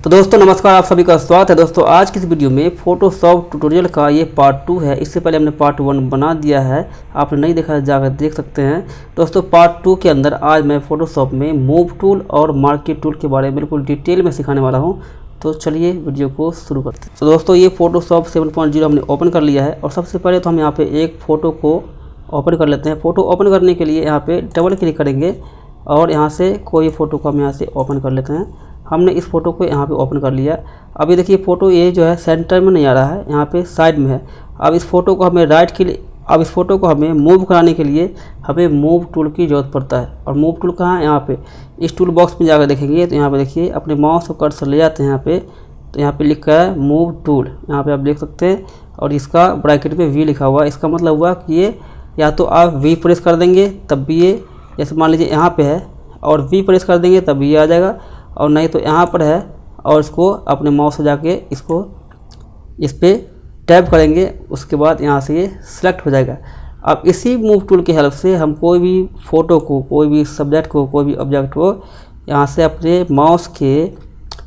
तो दोस्तों नमस्कार, आप सभी का स्वागत है। दोस्तों आज की इस वीडियो में फोटोशॉप ट्यूटोरियल का ये पार्ट 2 है। इससे पहले हमने पार्ट 1 बना दिया है, आपने नहीं देखा जाकर देख सकते हैं। दोस्तों पार्ट 2 के अंदर आज मैं फोटोशॉप में मूव टूल और मार्केट टूल के बारे में बिल्कुल डिटेल में सिखाने वाला हूँ। तो चलिए वीडियो को शुरू करते हैं। तो दोस्तों ये फोटोशॉप 7.0 हमने ओपन कर लिया है और सबसे पहले तो हम यहाँ पर एक फ़ोटो को ओपन कर लेते हैं। फ़ोटो ओपन करने के लिए यहाँ पर डबल क्लिक करेंगे और यहाँ से कोई फ़ोटो को हम यहाँ से ओपन कर लेते हैं। हमने इस फ़ोटो को यहाँ पे ओपन कर लिया। अभी देखिए फ़ोटो ये जो है सेंटर में नहीं आ रहा है, यहाँ पे साइड में है। अब इस फ़ोटो को हमें मूव कराने के लिए हमें मूव टूल की ज़रूरत पड़ता है। और मूव टूल कहाँ है? यहाँ पे इस टूल बॉक्स में जाकर देखेंगे तो यहाँ पे देखिए अपने माउस को कर्सर ले जाते हैं यहाँ पे, तो यहाँ पे लिखा है मूव टूल, यहाँ पे आप देख सकते हैं। और इसका ब्रैकेट में वी लिखा हुआ है। इसका मतलब हुआ कि ये या तो आप वी प्रेस कर देंगे तब भी ये, जैसे मान लीजिए यहाँ पे है और वी प्रेस कर देंगे तब भी ये आ जाएगा, और नहीं तो यहाँ पर है और इसको अपने माउस से जाके इस पर टैप करेंगे, उसके बाद यहाँ से ये सिलेक्ट हो जाएगा। अब इसी मूव टूल की हेल्प से हम कोई भी फ़ोटो को, कोई भी सब्जेक्ट को, कोई भी ऑब्जेक्ट को यहाँ से अपने माउस के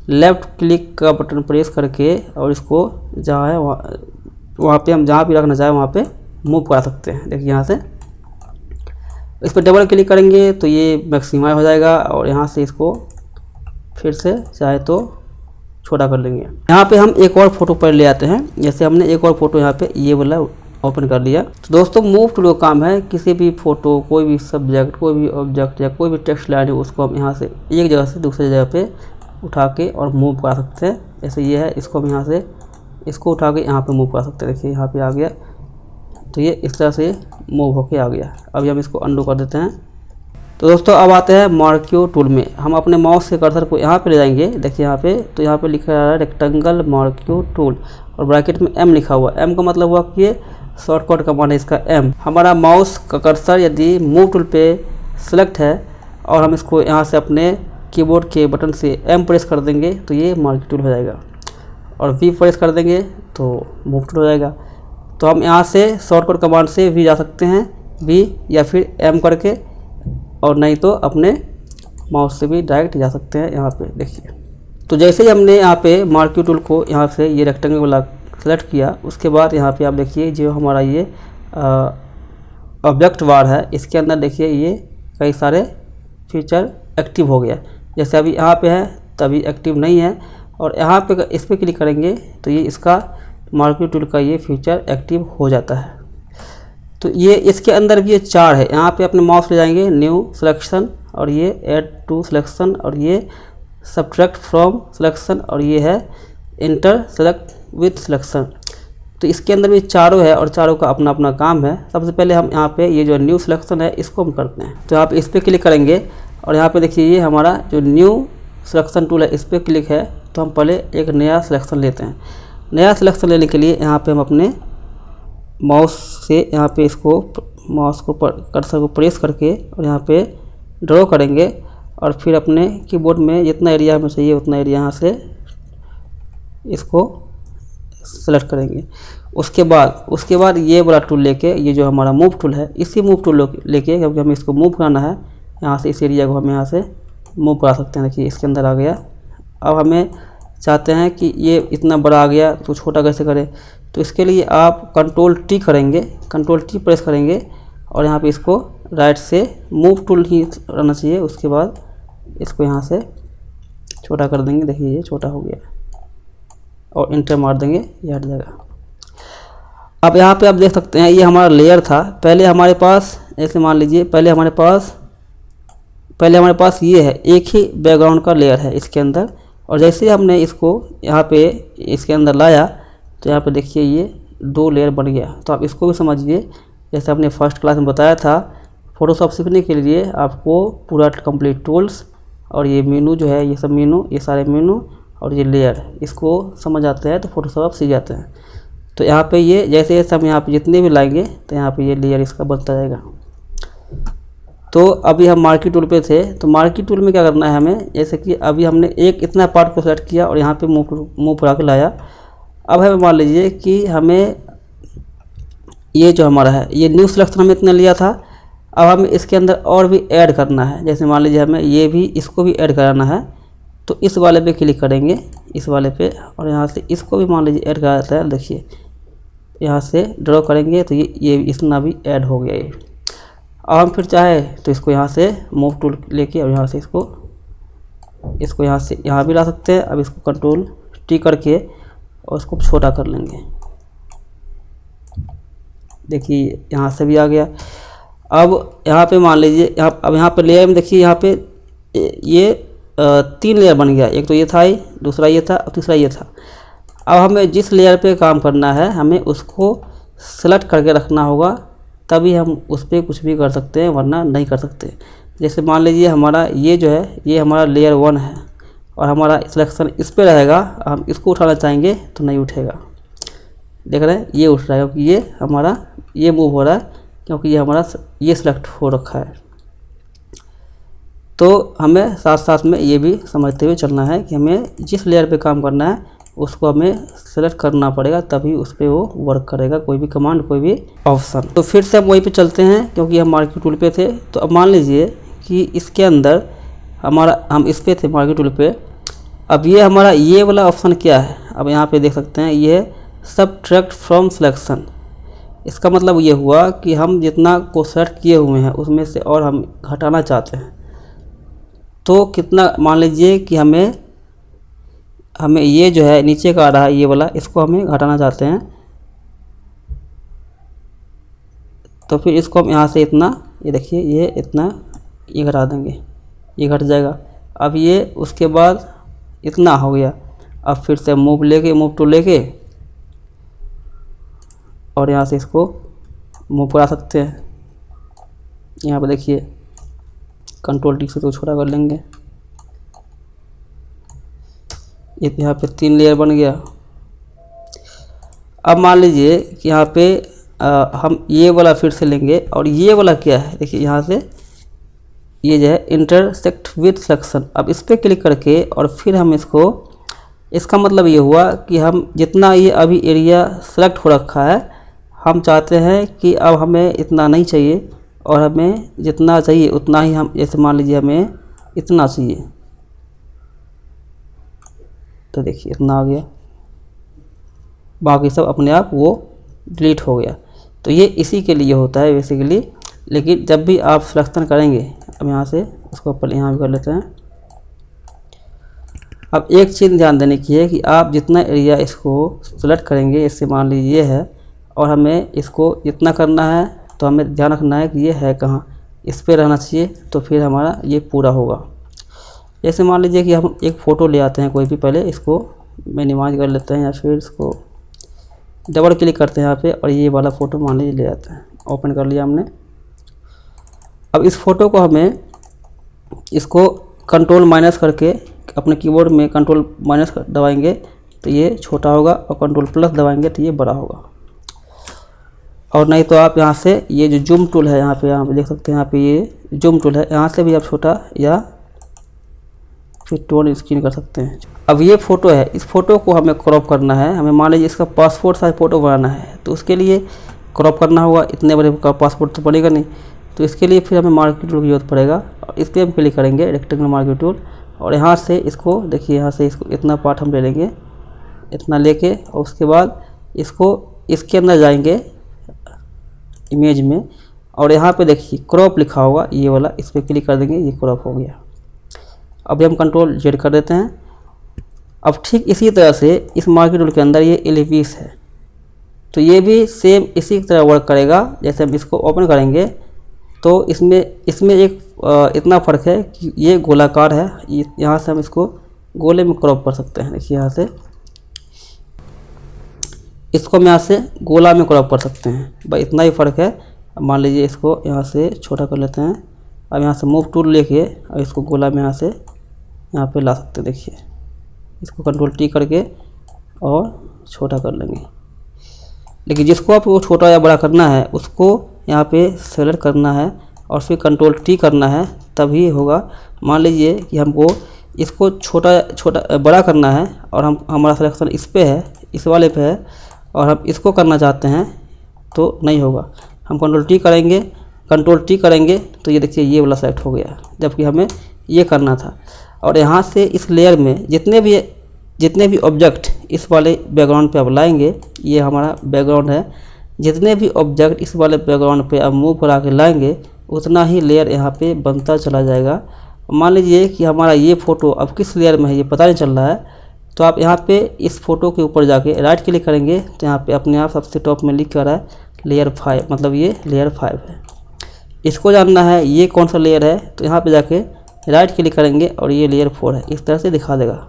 लेफ़्ट क्लिक का बटन प्रेस करके और इसको जहाँ है वहाँ पे हम जहाँ भी रखना चाहें वहाँ पे मूव करा सकते हैं। देखिए यहाँ से इस पर डबल क्लिक करेंगे तो ये मैक्सिमाइज हो जाएगा और यहाँ से इसको फिर से चाहे तो छोटा कर लेंगे। यहाँ पे हम एक और फोटो पर ले आते हैं। जैसे हमने एक और फोटो यहाँ पे ये वाला ओपन कर लिया। तो दोस्तों मूव टूल का काम है किसी भी फोटो, कोई भी सब्जेक्ट, कोई भी ऑब्जेक्ट या कोई भी टेक्स्ट लाइन है उसको हम यहाँ से एक जगह से दूसरी जगह पे उठा के और मूव करा सकते हैं। जैसे ये है, इसको हम यहाँ से इसको उठा के यहाँ पर मूव करा सकते हैं। देखिए यहाँ पर आ गया, तो ये इस तरह से मूव होके आ गया। अभी हम इसको अंडू कर देते हैं। तो दोस्तों अब आते हैं मार्क्यो टूल में। हम अपने माउस के कर्सर को यहाँ पे ले जाएंगे। देखिए यहाँ पे, तो यहाँ पे लिखा है रेक्टेंगल मार्क्यो टूल और ब्रैकेट में एम लिखा हुआ है। एम का मतलब हुआ कि ये शॉर्टकट कमांड है इसका एम। हमारा माउस का कर्सर यदि मूव टूल पे सिलेक्ट है और हम इसको यहाँ से अपने कीबोर्ड के बटन से एम प्रेस कर देंगे तो ये मार्क्यो टूल हो जाएगा, और वी प्रेस कर देंगे तो मूव टूल हो जाएगा। तो हम यहाँ से शॉर्टकट कमांड से वी जा सकते हैं, वी या फिर एम करके, और नहीं तो अपने माउस से भी डायरेक्ट जा सकते हैं। यहाँ पे देखिए, तो जैसे ही हमने यहाँ पे मार्क्यो टूल को यहाँ से ये रेक्टेंगल वाला सेलेक्ट किया, उसके बाद यहाँ पे आप देखिए जो हमारा ये ऑब्जेक्ट बार है, इसके अंदर देखिए ये कई सारे फीचर एक्टिव हो गया। जैसे अभी यहाँ पे है तभी एक्टिव नहीं है, और यहाँ पे इस पर क्लिक करेंगे तो ये इसका मार्क्यो टूल का ये फीचर एक्टिव हो जाता है। तो ये इसके अंदर भी ये 4 है। यहाँ पे अपने माउस ले जाएंगे, न्यू सिलेक्शन, और ये ऐड टू सिलेक्शन, और ये सब्ट्रैक्ट फ्रॉम सिलेक्शन, और ये है इंटर सेलेक्ट विथ सिलेक्शन। तो इसके अंदर भी चारों है और चारों का अपना अपना काम है। सबसे पहले हम यहाँ पे ये जो न्यू सिलेक्शन है इसको हम करते हैं। तो यहाँ पे इस पर क्लिक करेंगे और यहाँ पे देखिए ये हमारा जो न्यू सिलेक्शन टूल है इस पर क्लिक है। तो हम पहले एक नया सिलेक्शन लेते हैं। नया सिलेक्शन लेने के लिए यहाँ पर हम अपने माउस से यहाँ पे इसको माउस को कर्सर को प्रेस करके और यहाँ पे ड्रॉ करेंगे, और फिर अपने कीबोर्ड में जितना एरिया हमें चाहिए उतना एरिया यहाँ से इसको सेलेक्ट करेंगे। उसके बाद ये वाला टूल लेके, ये जो हमारा मूव टूल है, इसी मूव टूल लेके, क्योंकि हमें इसको मूव कराना है, यहाँ से इस एरिया को हम यहाँ से मूव करा सकते हैं। देखिए इसके अंदर आ गया। अब हमें चाहते हैं कि ये इतना बड़ा आ गया तो छोटा कैसे करें, तो इसके लिए आप कंट्रोल टी करेंगे, कंट्रोल टी प्रेस करेंगे और यहाँ पे इसको राइट से मूव टूल ही रहना चाहिए। उसके बाद इसको यहाँ से छोटा कर देंगे। देखिए ये छोटा हो गया, और इंटर मार देंगे, ये हट जाएगा। अब यहाँ पे आप देख सकते हैं ये हमारा लेयर था। पहले हमारे पास, ऐसे मान लीजिए पहले हमारे पास ये है, एक ही बैकग्राउंड का लेयर है इसके अंदर, और जैसे हमने इसको यहाँ पे इसके अंदर लाया तो यहाँ पे देखिए ये 2 लेयर बन गया। तो आप इसको भी समझिए, जैसे आपने फर्स्ट क्लास में बताया था, फोटोशॉप सीखने के लिए आपको पूरा कंप्लीट टूल्स और ये मेनू जो है, ये सब मेनू, ये सारे मेनू और ये लेयर, इसको समझ आते हैं तो फोटोशॉप आप सीख जाते हैं। तो यहाँ पे ये जैसे जैसे हम यहाँ पे जितने भी लाएंगे तो यहाँ पे ये लेयर इसका बनता जाएगा। तो अभी हम मार्क्यो टूल पे थे, तो मार्क्यो टूल में क्या करना है हमें, जैसे कि अभी हमने एक इतना पार्ट को सेलेक्ट किया और यहाँ पे मूव करा के लाया। अब हमें मान लीजिए कि हमें ये जो हमारा है ये न्यू सिलेक्शन हमें इतना लिया था, अब हमें इसके अंदर और भी ऐड करना है। जैसे मान लीजिए हमें ये भी, इसको भी ऐड कराना है, तो इस वाले पे क्लिक करेंगे, इस वाले पे, और यहाँ से इसको भी मान लीजिए ऐड करा जाता है। देखिए यहाँ से ड्रॉ करेंगे तो ये इतना भी ऐड हो गया ये। अब हम फिर चाहे तो इसको यहाँ से मूव टूल लेके और यहाँ से इसको यहाँ से यहाँ भी ला सकते हैं। अब इसको कंट्रोल टी करके और इसको छोटा कर लेंगे। देखिए यहाँ से भी आ गया। अब यहाँ पे मान लीजिए अब यहाँ पे लेयर में देखिए यहाँ पे ये 3 लेयर बन गया। एक तो ये था ही, दूसरा ये था और तीसरा ये था। अब हमें जिस लेयर पे काम करना है हमें उसको सेलेक्ट करके रखना होगा, तभी हम उस पर कुछ भी कर सकते हैं, वरना नहीं कर सकते। जैसे मान लीजिए हमारा ये जो है ये हमारा लेयर 1 है और हमारा सिलेक्शन इस पे रहेगा। हम इसको उठाना चाहेंगे तो नहीं उठेगा। देख रहे हैं ये उठ रहा है क्योंकि ये हमारा ये मूव हो रहा है, क्योंकि ये हमारा ये सिलेक्ट हो रखा है। तो हमें साथ साथ में ये भी समझते हुए चलना है कि हमें जिस लेयर पे काम करना है उसको हमें सेलेक्ट करना पड़ेगा, तभी उस पर वो वर्क करेगा, कोई भी कमांड कोई भी ऑप्शन। तो फिर से हम वहीं पे चलते हैं क्योंकि हम मार्केट टूल पे थे। तो अब मान लीजिए कि इसके अंदर हम इस पे थे मार्केट टूल पे। अब ये हमारा ये वाला ऑप्शन क्या है, अब यहाँ पे देख सकते हैं ये सबट्रैक्ट फ्रॉम सिलेक्शन। इसका मतलब ये हुआ कि हम जितना को सेलेक्ट किए हुए हैं उसमें से और हम घटाना चाहते हैं। तो कितना, मान लीजिए कि हमें ये जो है नीचे का आ रहा है ये वाला, इसको हमें घटाना चाहते हैं। तो फिर इसको हम यहाँ से इतना, ये देखिए ये इतना ये घटा देंगे, ये घट जाएगा। अब ये उसके बाद इतना हो गया। अब फिर से मूव टू लेके और यहाँ से इसको मूव करा सकते हैं। यहाँ पे देखिए कंट्रोल टी से तो छोटा कर लेंगे। यहाँ पे 3 लेयर बन गया। अब मान लीजिए कि यहाँ पे हम ये वाला फिर से लेंगे और ये वाला क्या है, देखिए यहाँ से ये जो है इंटरसेक्ट विथ सिलेक्शन। अब इस पर क्लिक करके और फिर हम इसका मतलब ये हुआ कि हम जितना ये अभी एरिया सेलेक्ट हो रखा है हम चाहते हैं कि अब हमें इतना नहीं चाहिए और हमें जितना चाहिए उतना ही हम, जैसे मान लीजिए हमें इतना चाहिए तो देखिए इतना आ गया, बाकी सब अपने आप वो डिलीट हो गया। तो ये इसी के लिए होता है बेसिकली। लेकिन जब भी आप सिलेक्शन करेंगे, अब यहाँ से इसको पहले यहाँ भी कर लेते हैं। अब एक चीज़ ध्यान देने की है कि आप जितना एरिया इसको सेलेक्ट करेंगे, इससे मान लीजिए ये है और हमें इसको इतना करना है, तो हमें ध्यान रखना है कि ये है कहाँ, इस पे रहना चाहिए, तो फिर हमारा ये पूरा होगा। जैसे मान लीजिए कि हम एक फ़ोटो ले आते हैं कोई भी, पहले इसको मिनिमाइज कर लेते हैं या फिर इसको डबल क्लिक करते हैं यहाँ पे और ये वाला फ़ोटो मान लीजिए ले आते हैं। ओपन कर लिया हमने। अब इस फ़ोटो को हमें इसको कंट्रोल माइनस करके अपने कीबोर्ड में कंट्रोल माइनस दबाएंगे तो ये छोटा होगा और कंट्रोल प्लस दबाएंगे तो ये बड़ा होगा। और नहीं तो आप यहाँ से ये जो जूम टूल है यहाँ पे देख सकते हैं, यहाँ पे ये जूम टूल है, यहाँ से भी आप छोटा या फिर टोन स्क्रीन कर सकते हैं। अब ये फ़ोटो है, इस फ़ोटो को हमें क्रॉप करना है। हमें मान लीजिए इसका पासपोर्ट साइज फ़ोटो बनाना है तो उसके लिए क्रॉप करना होगा। इतने बड़े का पासपोर्ट तो बनेगा नहीं, तो इसके लिए फिर हमें मार्केट टूल की जरूरत पड़ेगा। और इस पर हम क्लिक करेंगे रेक्टेंगल मार्केट टूल और यहाँ से इसको देखिए, यहाँ से इसको इतना पार्ट हम ले लेंगे, इतना लेके और उसके बाद इसको इसके अंदर जाएंगे इमेज में और यहाँ पे देखिए क्रॉप लिखा होगा ये वाला, इस पर क्लिक कर देंगे, ये क्रॉप हो गया। अभी हम कंट्रोल जेड कर देते हैं। अब ठीक इसी तरह से इस मार्केट टूल के अंदर ये एलिविस है, तो ये भी सेम इसी तरह वर्क करेगा। जैसे हम इसको ओपन करेंगे तो इसमें एक इतना फ़र्क है कि ये गोलाकार है, यहाँ से हम इसको गोले में क्रॉप कर सकते हैं। देखिए यहाँ से इसको हम यहाँ से गोला में क्रॉप कर सकते हैं, बस इतना ही फ़र्क है। अब मान लीजिए इसको यहाँ से छोटा कर लेते हैं। अब यहाँ से मूव टूल लेके और इसको गोला में यहाँ से यहाँ पे ला सकते हैं। देखिए इसको कंट्रोल टी करके और छोटा कर लेंगे। लेकिन जिसको आपको छोटा या बड़ा करना है उसको यहाँ पे सेलेक्ट करना है और फिर कंट्रोल टी करना है, तभी होगा। मान लीजिए कि हमको इसको छोटा बड़ा करना है और हमारा सिलेक्शन इस पे है, इस वाले पे है और हम इसको करना चाहते हैं तो नहीं होगा। हम कंट्रोल टी करेंगे तो ये देखिए ये वाला सेलेक्ट हो गया, जबकि हमें ये करना था। और यहाँ से इस लेयर में जितने भी जितने भी ऑब्जेक्ट इस वाले बैकग्राउंड पे आप लाएंगे, ये हमारा बैकग्राउंड है, जितने भी ऑब्जेक्ट इस वाले बैकग्राउंड पे आप मूव करा के लाएंगे उतना ही लेयर यहाँ पे बनता चला जाएगा। मान लीजिए कि हमारा ये फ़ोटो अब किस लेयर में है ये पता नहीं चल रहा है, तो आप यहाँ पे इस फ़ोटो के ऊपर जाके राइट क्लिक करेंगे तो यहाँ पे अपने आप सबसे टॉप में लिख कर रहा है लेयर 5, मतलब ये लेयर 5 है। इसको जानना है ये कौन सा लेयर है, तो यहाँ पे जाके राइट क्लिक करेंगे और ये लेयर 4 है, इस तरह से दिखा देगा।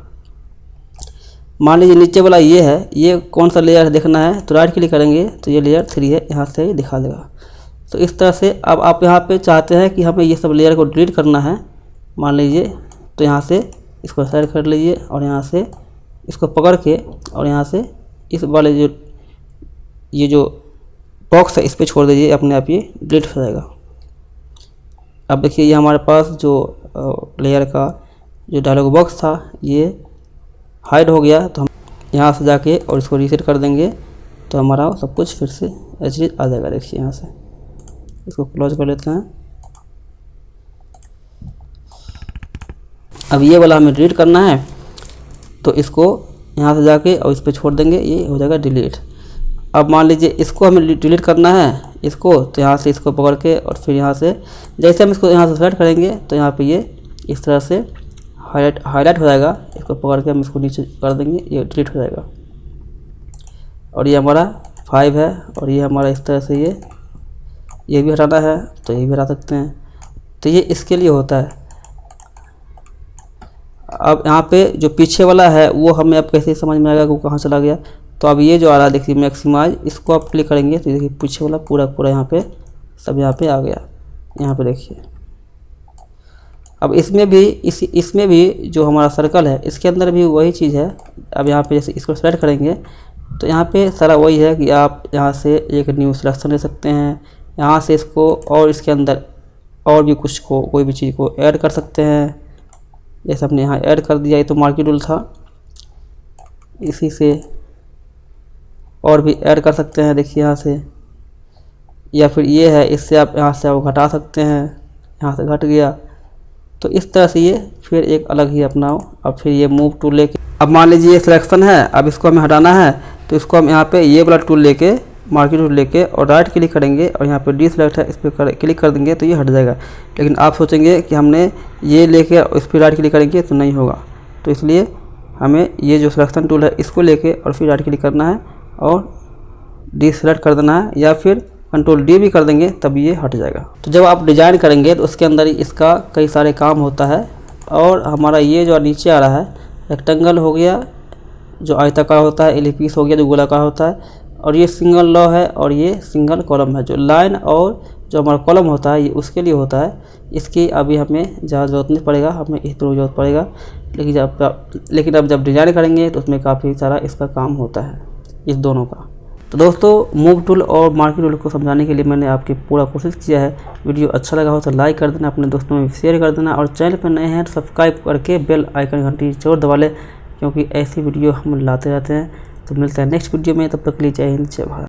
मान लीजिए नीचे वाला ये है, ये कौन सा लेयर देखना है, तो राइट क्लिक करेंगे तो ये लेयर 3 है, यहाँ से दिखा देगा। तो इस तरह से अब आप यहाँ पे चाहते हैं कि हमें ये सब लेयर को डिलीट करना है, मान लीजिए, तो यहाँ से इसको सेलेक्ट कर लीजिए और यहाँ से इसको पकड़ के और यहाँ से इस वाले ये जो बॉक्स है इस पर छोड़ दीजिए, अपने आप ये डिलीट हो जाएगा। अब देखिए ये हमारे पास जो लेयर का जो डायलॉग बॉक्स था ये हाइड हो गया। तो हम यहाँ से जाके और इसको रीसेट कर देंगे तो हमारा सब कुछ फिर से एच आ जाएगा। देखिए यहाँ से इसको क्लोज कर लेते हैं। अब ये वाला हमें डिलीट करना है तो इसको यहाँ से जाके और इस पर छोड़ देंगे, ये हो जाएगा डिलीट। अब मान लीजिए इसको हमें डिलीट करना है इसको, तो यहाँ से इसको पकड़ के और फिर यहाँ से जैसे हम इसको यहाँ से सेलेक्ट करेंगे तो यहाँ पे ये इस तरह से हाईलाइट हो जाएगा। इसको पकड़ के हम इसको नीचे कर देंगे, ये डिलीट हो जाएगा। और ये हमारा 5 है और ये हमारा इस तरह से ये भी हटाना है तो ये भी हटा सकते हैं। तो ये इसके लिए होता है। अब यहाँ पे जो पीछे वाला है वो हमें अब कैसे समझ में आएगा कि वो कहाँ चला गया। तो अब ये जो आ रहा है देखिए मैक्सिमाइज, इसको आप क्लिक करेंगे तो देखिए पीछे वाला पूरा यहाँ पे सब यहाँ पे आ गया। यहाँ पे देखिए अब इसमें भी जो हमारा सर्कल है इसके अंदर भी वही चीज़ है। अब यहाँ पे जैसे इसको सेलेक्ट करेंगे तो यहाँ पे सारा वही है कि आप यहाँ से एक न्यू सिलेक्शन ले सकते हैं, यहाँ से इसको और इसके अंदर और भी कुछ को कोई भी चीज़ को ऐड कर सकते हैं। जैसे हमने यहाँ ऐड कर दिया, ये तो मार्की टूल था, इसी से और भी ऐड कर सकते हैं। देखिए यहाँ से, या फिर ये है इससे आप यहाँ से आप घटा सकते हैं, यहाँ से घट गया। तो इस तरह से ये फिर एक अलग ही अपनाओ। अब फिर ये मूव टूल लेके, अब मान लीजिए ये सिलेक्शन है, अब इसको हमें हटाना है तो इसको हम यहाँ पे ये वाला टूल लेके मार्की टूल लेके और राइट क्लिक करेंगे और यहाँ पे डीसेलेक्ट है इस पर क्लिक कर देंगे तो ये हट जाएगा। लेकिन आप सोचेंगे कि हमने ये लेके और इस पर राइट क्लिक करेंगे तो नहीं होगा, तो इसलिए हमें ये जो सिलेक्शन टूल है इसको लेके और फिर राइट क्लिक करना है और डीसेलेक्ट कर देना है, या फिर कंट्रोल डी भी कर देंगे तब ये हट जाएगा। तो जब आप डिज़ाइन करेंगे तो उसके अंदर इसका कई सारे काम होता है। और हमारा ये जो नीचे आ रहा है रेक्टेंगल हो गया, जो आयताकार होता है, एलिप्स हो गया जो गोलाकार होता है, और ये सिंगल लॉ है और ये सिंगल कॉलम है। जो लाइन और जो हमारा कॉलम होता है ये उसके लिए होता है, इसकी अभी हमें ज़्यादा ज़रूरत नहीं पड़ेगा, हमें इस दोनों ज़रूरत पड़ेगा। लेकिन अब जब डिज़ाइन करेंगे तो उसमें काफ़ी सारा इसका काम होता है, इस दोनों का। तो दोस्तों मूव टूल और मार्की टूल को समझाने के लिए मैंने आपकी पूरा कोशिश किया है। वीडियो अच्छा लगा हो तो लाइक कर देना, अपने दोस्तों में शेयर कर देना, और चैनल पर नए हैं तो सब्सक्राइब करके बेल आइकन घंटी जरूर दबा लें, क्योंकि ऐसी वीडियो हम लाते रहते हैं। तो मिलते हैं नेक्स्ट वीडियो में, तब तक के लिए जय हिंद जय भारत।